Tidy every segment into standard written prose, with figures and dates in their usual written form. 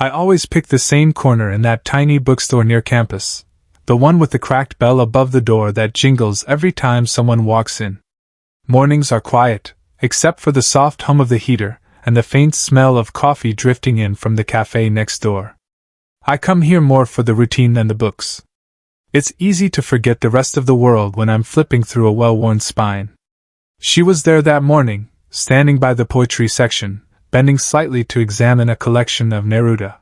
I always pick the same corner in that tiny bookstore near campus, the one with the cracked bell above the door that jingles every time someone walks in. Mornings are quiet, except for the soft hum of the heater and the faint smell of coffee drifting in from the cafe next door. I come here more for the routine than the books. It's easy to forget the rest of the world when I'm flipping through a well-worn spine. She was there that morning, standing by the poetry section, bending slightly to examine a collection of Neruda.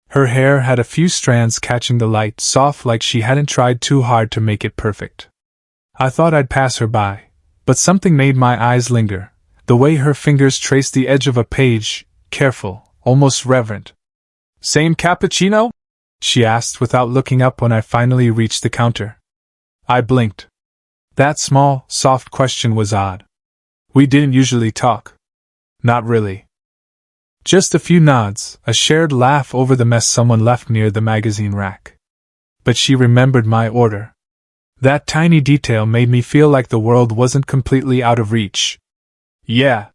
Her hair had a few strands catching the light, soft like she hadn't tried too hard to make it perfect. I thought I'd pass her by, but something made my eyes linger, the way her fingers traced the edge of a page, careful, almost reverent. "Same cappuccino?" she asked without looking up when I finally reached the counter. I blinked. That small, soft question was odd. We didn't usually talk. Not really. Just a few nods, a shared laugh over the mess someone left near the magazine rack. But she remembered my order. That tiny detail made me feel like the world wasn't completely out of reach. "Yeah.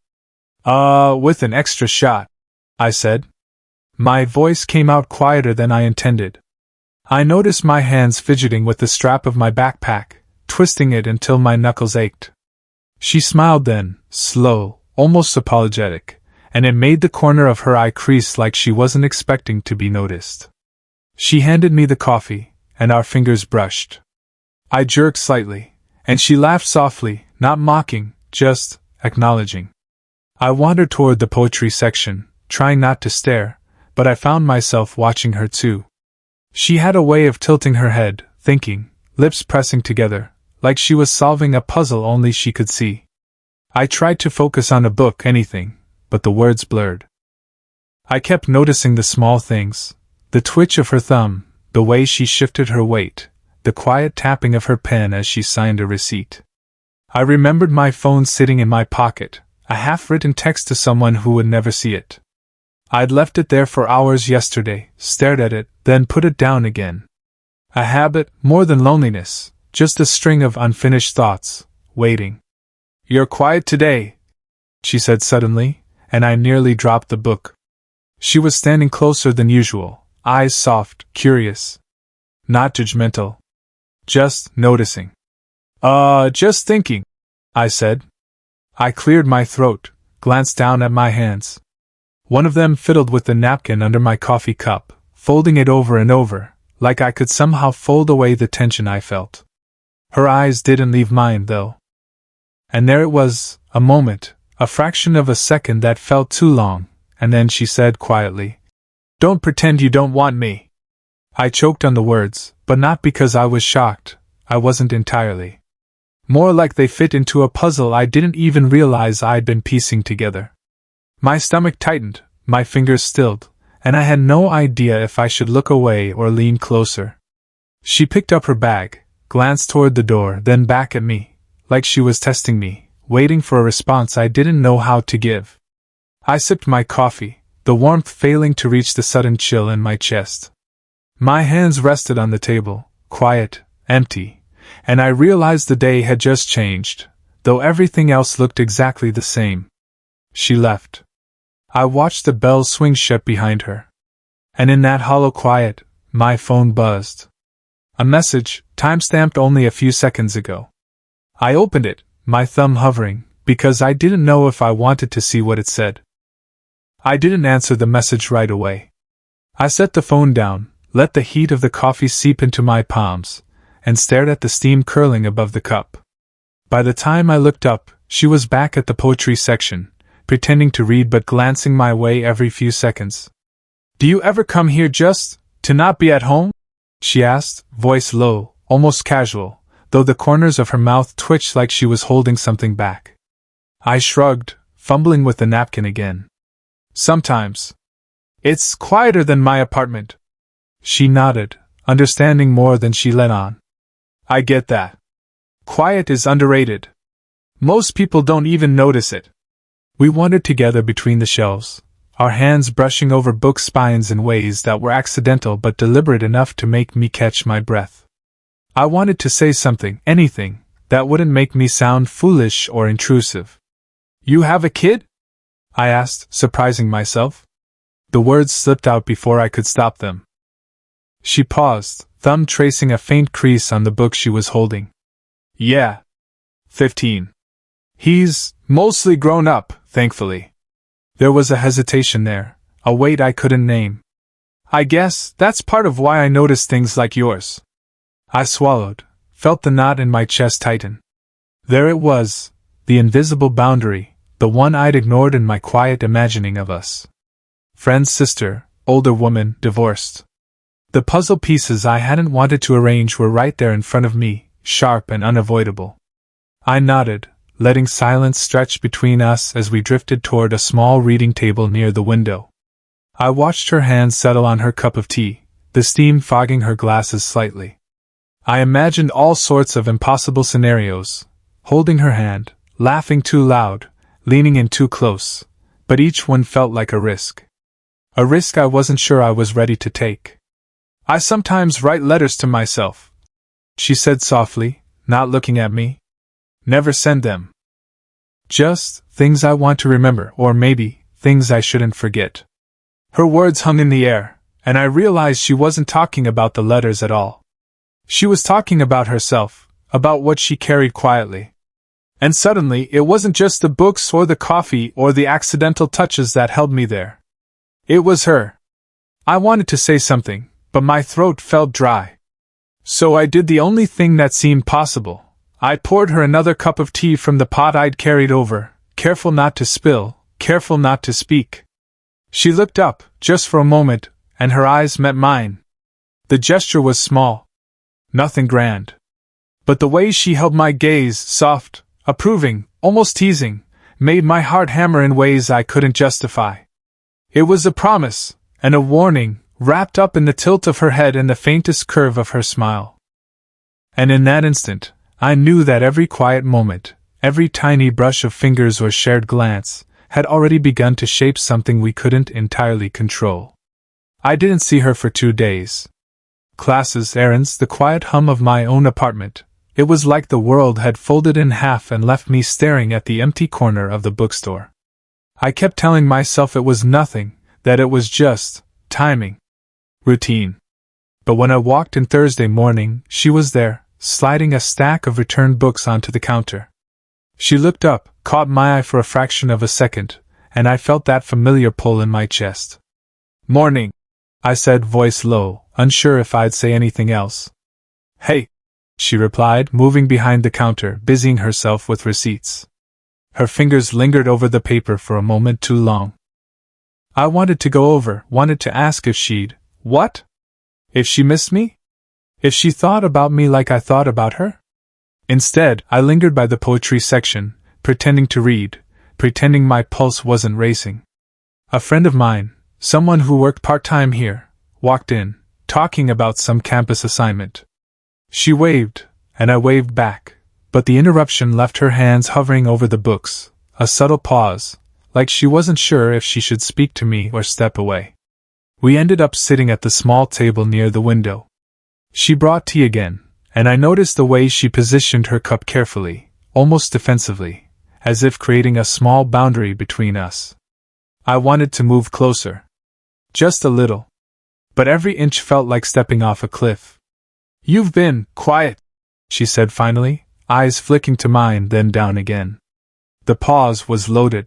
With an extra shot," I said. My voice came out quieter than I intended. I noticed my hands fidgeting with the strap of my backpack, twisting it until my knuckles ached. She smiled then, slow, almost apologetic, and it made the corner of her eye crease like she wasn't expecting to be noticed. She handed me the coffee, and our fingers brushed. I jerked slightly, and she laughed softly, not mocking, just acknowledging. I wandered toward the poetry section, trying not to stare, but I found myself watching her too. She had a way of tilting her head, thinking, lips pressing together, like she was solving a puzzle only she could see. I tried to focus on a book, anything, but the words blurred. I kept noticing the small things, the twitch of her thumb, the way she shifted her weight, the quiet tapping of her pen as she signed a receipt. I remembered my phone sitting in my pocket, a half-written text to someone who would never see it. I'd left it there for hours yesterday, stared at it, then put it down again. A habit, more than loneliness, just a string of unfinished thoughts, waiting. "You're quiet today," she said suddenly, and I nearly dropped the book. She was standing closer than usual, eyes soft, curious. Not judgmental. Just noticing. Just thinking," I said. I cleared my throat, glanced down at my hands. One of them fiddled with the napkin under my coffee cup, folding it over and over, like I could somehow fold away the tension I felt. Her eyes didn't leave mine, though. And there it was, a moment, a fraction of a second that felt too long, and then she said quietly, "Don't pretend you don't want me." I choked on the words, but not because I was shocked. I wasn't entirely. More like they fit into a puzzle I didn't even realize I'd been piecing together. My stomach tightened, my fingers stilled, and I had no idea if I should look away or lean closer. She picked up her bag, glanced toward the door, then back at me, like she was testing me, waiting for a response I didn't know how to give. I sipped my coffee, the warmth failing to reach the sudden chill in my chest. My hands rested on the table, quiet, empty, and I realized the day had just changed, though everything else looked exactly the same. She left. I watched the bell swing shut behind her. And in that hollow quiet, my phone buzzed. A message, time-stamped only a few seconds ago. I opened it, my thumb hovering, because I didn't know if I wanted to see what it said. I didn't answer the message right away. I set the phone down, let the heat of the coffee seep into my palms, and stared at the steam curling above the cup. By the time I looked up, she was back at the poetry section, pretending to read but glancing my way every few seconds. "Do you ever come here just to not be at home?" she asked, voice low, almost casual, though the corners of her mouth twitched like she was holding something back. I shrugged, fumbling with the napkin again. "Sometimes. It's quieter than my apartment." She nodded, understanding more than she let on. "I get that. Quiet is underrated. Most people don't even notice it." We wandered together between the shelves, our hands brushing over book spines in ways that were accidental but deliberate enough to make me catch my breath. I wanted to say something, anything, that wouldn't make me sound foolish or intrusive. "You have a kid?" I asked, surprising myself. The words slipped out before I could stop them. She paused, thumb tracing a faint crease on the book she was holding. Yeah. 15. He's mostly grown up, thankfully. There was a hesitation there, a weight I couldn't name. I guess that's part of why I noticed things like yours. I swallowed, felt the knot in my chest tighten. There it was, the invisible boundary, the one I'd ignored in my quiet imagining of us. Friend's sister, older woman, divorced. The puzzle pieces I hadn't wanted to arrange were right there in front of me, sharp and unavoidable. I nodded, letting silence stretch between us as we drifted toward a small reading table near the window. I watched her hand settle on her cup of tea, the steam fogging her glasses slightly. I imagined all sorts of impossible scenarios, holding her hand, laughing too loud, leaning in too close, but each one felt like a risk. A risk I wasn't sure I was ready to take. I sometimes write letters to myself, she said softly, not looking at me. Never send them. Just things I want to remember, or maybe things I shouldn't forget. Her words hung in the air, and I realized she wasn't talking about the letters at all. She was talking about herself, about what she carried quietly. And suddenly, it wasn't just the books or the coffee or the accidental touches that held me there. It was her. I wanted to say something, but my throat felt dry. So I did the only thing that seemed possible. I poured her another cup of tea from the pot I'd carried over, careful not to spill, careful not to speak. She looked up, just for a moment, and her eyes met mine. The gesture was small. Nothing grand. But the way she held my gaze, soft, approving, almost teasing, made my heart hammer in ways I couldn't justify. It was a promise, and a warning, wrapped up in the tilt of her head and the faintest curve of her smile. And in that instant, I knew that every quiet moment, every tiny brush of fingers or shared glance, had already begun to shape something we couldn't entirely control. I didn't see her for 2 days. Classes, errands, the quiet hum of my own apartment. It was like the world had folded in half and left me staring at the empty corner of the bookstore. I kept telling myself it was nothing, that it was just timing. Routine. But when I walked in Thursday morning, she was there, sliding a stack of returned books onto the counter. She looked up, caught my eye for a fraction of a second, and I felt that familiar pull in my chest. "Morning," I said, voice low, unsure if I'd say anything else. "Hey," she replied, moving behind the counter, busying herself with receipts. Her fingers lingered over the paper for a moment too long. I wanted to go over, wanted to ask if she'd, what? If she missed me? If she thought about me like I thought about her? Instead, I lingered by the poetry section, pretending to read, pretending my pulse wasn't racing. A friend of mine, someone who worked part-time here, walked in, talking about some campus assignment. She waved, and I waved back, but the interruption left her hands hovering over the books, a subtle pause, like she wasn't sure if she should speak to me or step away. We ended up sitting at the small table near the window. She brought tea again, and I noticed the way she positioned her cup carefully, almost defensively, as if creating a small boundary between us. I wanted to move closer. Just a little. But every inch felt like stepping off a cliff. "You've been quiet," she said finally, eyes flicking to mine then down again. The pause was loaded.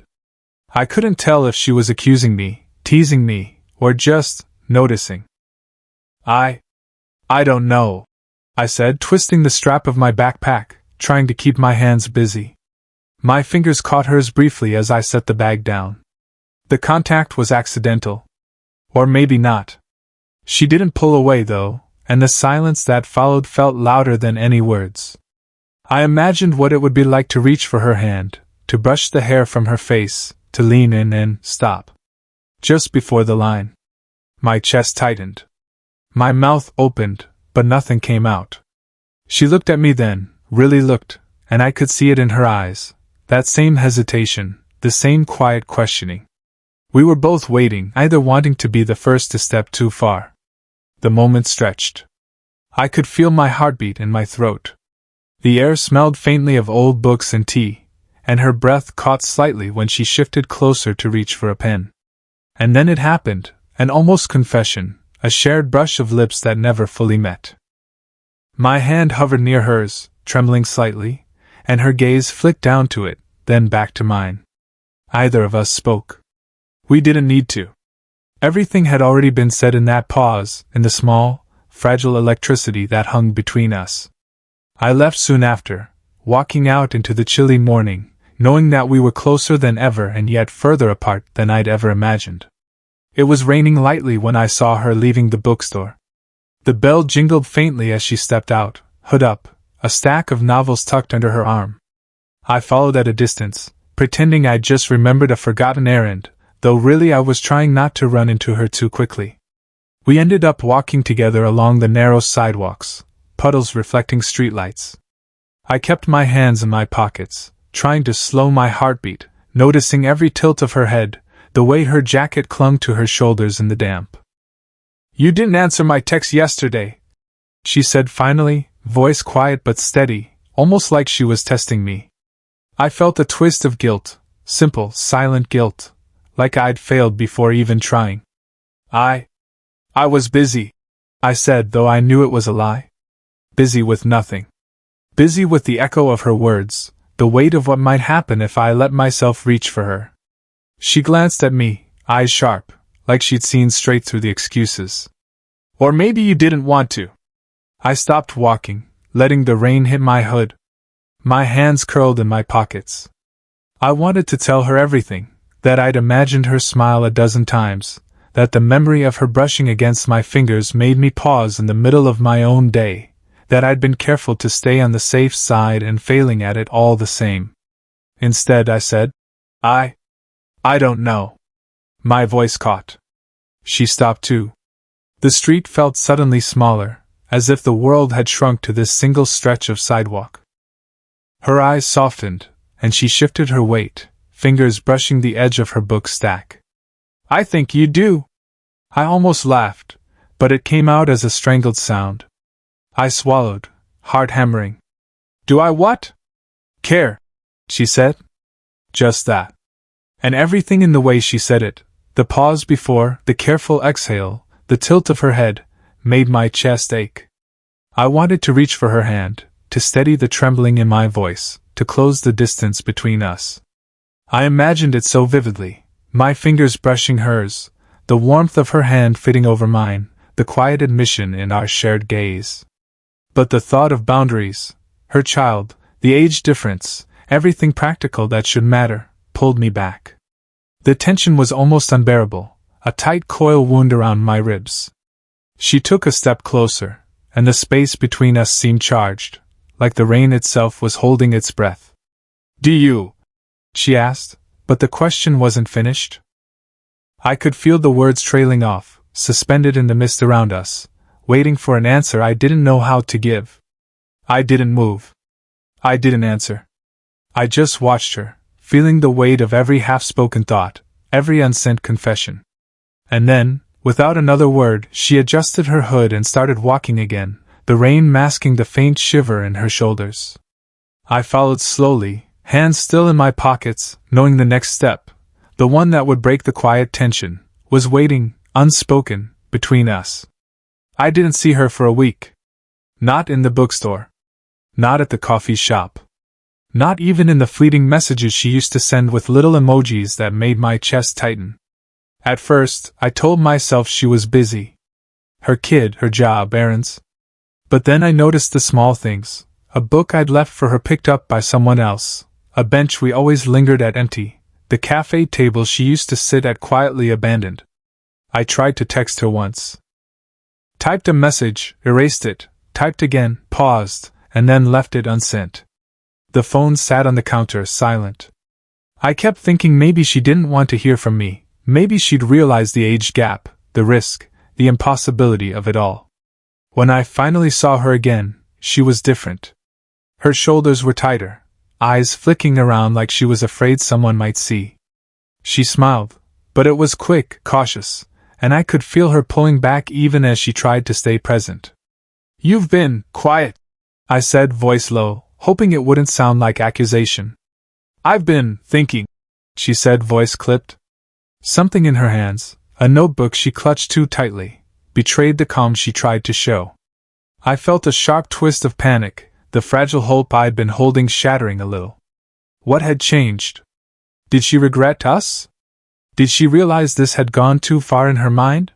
I couldn't tell if she was accusing me, teasing me, or just noticing. I don't know," I said, twisting the strap of my backpack, trying to keep my hands busy. My fingers caught hers briefly as I set the bag down. The contact was accidental. Or maybe not. She didn't pull away though, and the silence that followed felt louder than any words. I imagined what it would be like to reach for her hand, to brush the hair from her face, to lean in and stop. Just before the line. My chest tightened. My mouth opened, but nothing came out. She looked at me then, really looked, and I could see it in her eyes, that same hesitation, the same quiet questioning. We were both waiting, either wanting to be the first to step too far. The moment stretched. I could feel my heartbeat in my throat. The air smelled faintly of old books and tea, and her breath caught slightly when she shifted closer to reach for a pen. And then it happened, an almost confession, a shared brush of lips that never fully met. My hand hovered near hers, trembling slightly, and her gaze flicked down to it, then back to mine. Either of us spoke. We didn't need to. Everything had already been said in that pause, in the small, fragile electricity that hung between us. I left soon after, walking out into the chilly morning, knowing that we were closer than ever and yet further apart than I'd ever imagined. It was raining lightly when I saw her leaving the bookstore. The bell jingled faintly as she stepped out, hood up, a stack of novels tucked under her arm. I followed at a distance, pretending I'd just remembered a forgotten errand, though really I was trying not to run into her too quickly. We ended up walking together along the narrow sidewalks, puddles reflecting streetlights. I kept my hands in my pockets, trying to slow my heartbeat, noticing every tilt of her head, the way her jacket clung to her shoulders in the damp. "You didn't answer my text yesterday," she said finally, voice quiet but steady, almost like she was testing me. I felt a twist of guilt, simple, silent guilt, like I'd failed before even trying. I was busy, I said, though I knew it was a lie. Busy with nothing. Busy with the echo of her words, the weight of what might happen if I let myself reach for her. She glanced at me, eyes sharp, like she'd seen straight through the excuses. "Or maybe you didn't want to." I stopped walking, letting the rain hit my hood. My hands curled in my pockets. I wanted to tell her everything, that I'd imagined her smile a dozen times, that the memory of her brushing against my fingers made me pause in the middle of my own day, that I'd been careful to stay on the safe side and failing at it all the same. Instead, I said, I don't know." My voice caught. She stopped too. The street felt suddenly smaller, as if the world had shrunk to this single stretch of sidewalk. Her eyes softened, and she shifted her weight, fingers brushing the edge of her book stack. "I think you do." I almost laughed, but it came out as a strangled sound. I swallowed, heart hammering. "Do I what?" "Care," she said. Just that. And everything in the way she said it, the pause before, the careful exhale, the tilt of her head, made my chest ache. I wanted to reach for her hand, to steady the trembling in my voice, to close the distance between us. I imagined it so vividly, my fingers brushing hers, the warmth of her hand fitting over mine, the quiet admission in our shared gaze. But the thought of boundaries, her child, the age difference, everything practical that should matter, pulled me back. The tension was almost unbearable, a tight coil wound around my ribs. She took a step closer, and the space between us seemed charged, like the rain itself was holding its breath. "Do you?" she asked, but the question wasn't finished. I could feel the words trailing off, suspended in the mist around us, waiting for an answer I didn't know how to give. I didn't move. I didn't answer. I just watched her, feeling the weight of every half-spoken thought, every unsent confession. And then, without another word, she adjusted her hood and started walking again, the rain masking the faint shiver in her shoulders. I followed slowly, hands still in my pockets, knowing the next step, the one that would break the quiet tension, was waiting, unspoken, between us. I didn't see her for a week. Not in the bookstore. Not at the coffee shop. Not even in the fleeting messages she used to send with little emojis that made my chest tighten. At first, I told myself she was busy. Her kid, her job, errands. But then I noticed the small things. A book I'd left for her picked up by someone else. A bench we always lingered at empty. The cafe table she used to sit at quietly abandoned. I tried to text her once. Typed a message, erased it, typed again, paused, and then left it unsent. The phone sat on the counter, silent. I kept thinking maybe she didn't want to hear from me, maybe she'd realize the age gap, the risk, the impossibility of it all. When I finally saw her again, she was different. Her shoulders were tighter, eyes flicking around like she was afraid someone might see. She smiled, but it was quick, cautious, and I could feel her pulling back even as she tried to stay present. "You've been quiet," I said, voice low, hoping it wouldn't sound like accusation. "I've been thinking," she said, voice clipped. Something in her hands, A notebook she clutched too tightly betrayed the calm she tried to show. I felt a sharp twist of panic, the fragile hope I'd been holding shattering a little. What had changed? Did she regret us? Did she realize this had gone too far in her mind?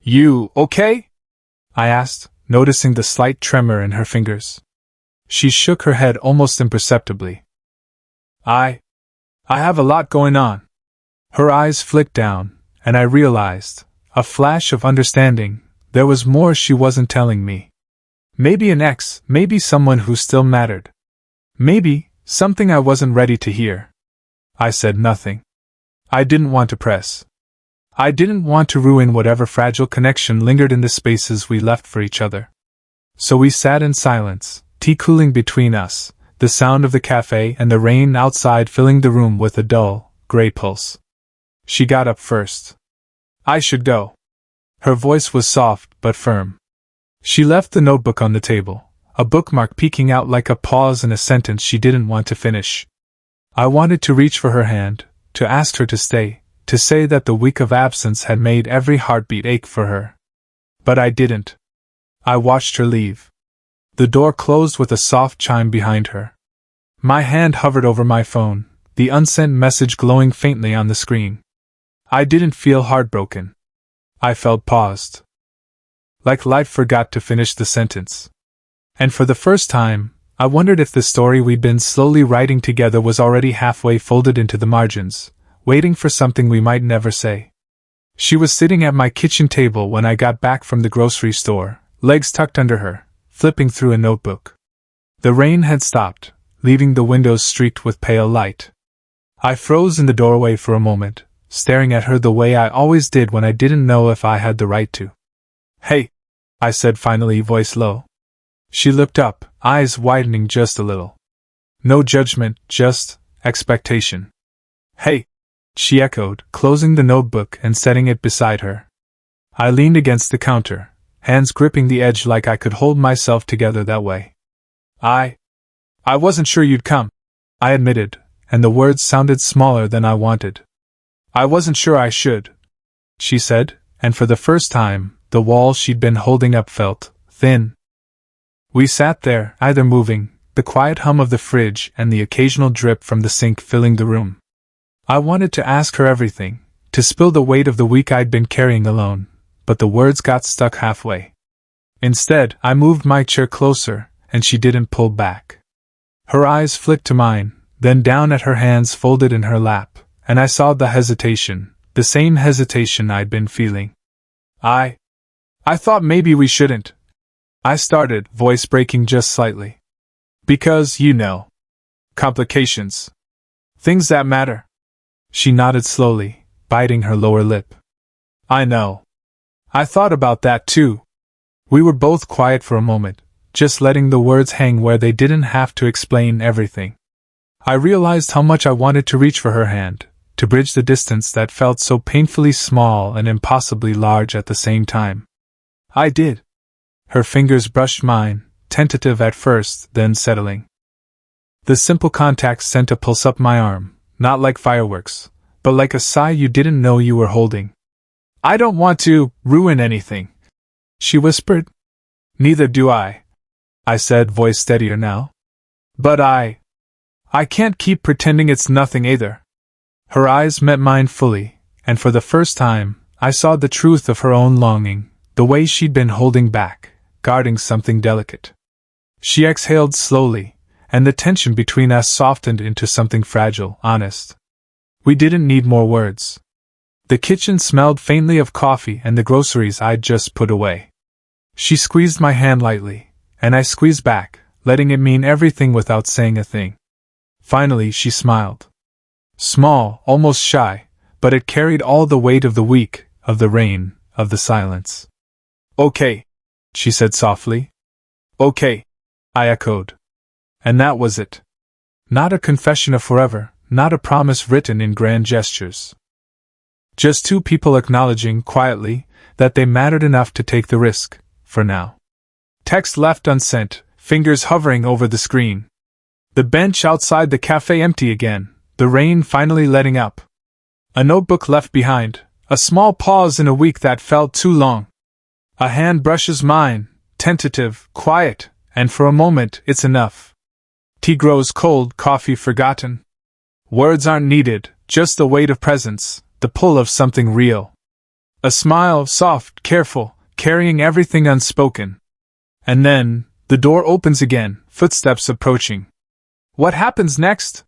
You okay? I asked, noticing the slight tremor in her fingers. She shook her head almost imperceptibly. I have a lot going on. Her eyes flicked down, and I realized, a flash of understanding, there was more she wasn't telling me. Maybe an ex, maybe someone who still mattered. Maybe something I wasn't ready to hear. I said nothing. I didn't want to press. I didn't want to ruin whatever fragile connection lingered in the spaces we left for each other. So we sat in silence, tea cooling between us, the sound of the cafe and the rain outside filling the room with a dull, gray pulse. She got up first. I should go. Her voice was soft but firm. She left the notebook on the table, a bookmark peeking out like a pause in a sentence she didn't want to finish. I wanted to reach for her hand, to ask her to stay, to say that the week of absence had made every heartbeat ache for her. But I didn't. I watched her leave. The door closed with a soft chime behind her. My hand hovered over my phone, the unsent message glowing faintly on the screen. I didn't feel heartbroken. I felt paused. Like life forgot to finish the sentence. And for the first time, I wondered if the story we'd been slowly writing together was already halfway folded into the margins, waiting for something we might never say. She was sitting at my kitchen table when I got back from the grocery store, legs tucked under her, flipping through a notebook. The rain had stopped, leaving the windows streaked with pale light. I froze in the doorway for a moment, staring at her the way I always did when I didn't know if I had the right to. Hey, I said finally, voice low. She looked up, eyes widening just a little. No judgment, just expectation. Hey, she echoed, closing the notebook and setting it beside her. I leaned against the counter, hands gripping the edge like I could hold myself together that way. I wasn't sure you'd come, I admitted, and the words sounded smaller than I wanted. I wasn't sure I should, she said, and for the first time, the wall she'd been holding up felt thin. We sat there, either moving, the quiet hum of the fridge and the occasional drip from the sink filling the room. I wanted to ask her everything, to spill the weight of the week I'd been carrying alone, but the words got stuck halfway. Instead, I moved my chair closer, and she didn't pull back. Her eyes flicked to mine, then down at her hands folded in her lap, and I saw the hesitation, the same hesitation I'd been feeling. I thought maybe we shouldn't. I started, voice breaking just slightly. Because, you know. Complications. Things that matter. She nodded slowly, biting her lower lip. I know. I thought about that too. We were both quiet for a moment, just letting the words hang where they didn't have to explain everything. I realized how much I wanted to reach for her hand, to bridge the distance that felt so painfully small and impossibly large at the same time. I did. Her fingers brushed mine, tentative at first, then settling. The simple contact sent a pulse up my arm, not like fireworks, but like a sigh you didn't know you were holding. I don't want to ruin anything, she whispered. Neither do I said, voice steadier now. But I can't keep pretending it's nothing either. Her eyes met mine fully, and for the first time, I saw the truth of her own longing, the way she'd been holding back, guarding something delicate. She exhaled slowly, and the tension between us softened into something fragile, honest. We didn't need more words. The kitchen smelled faintly of coffee and the groceries I'd just put away. She squeezed my hand lightly, and I squeezed back, letting it mean everything without saying a thing. Finally, she smiled. Small, almost shy, but it carried all the weight of the week, of the rain, of the silence. Okay, she said softly. Okay, I echoed. And that was it. Not a confession of forever, not a promise written in grand gestures. Just two people acknowledging, quietly, that they mattered enough to take the risk, for now. Text left unsent, fingers hovering over the screen. The bench outside the cafe empty again, the rain finally letting up. A notebook left behind, A small pause in a week that felt too long. A hand brushes mine, tentative, quiet, and for a moment it's enough. Tea grows cold, coffee forgotten. Words aren't needed, just the weight of presence, the pull of something real. A smile, soft, careful, carrying everything unspoken. And then, the door opens again, footsteps approaching. What happens next?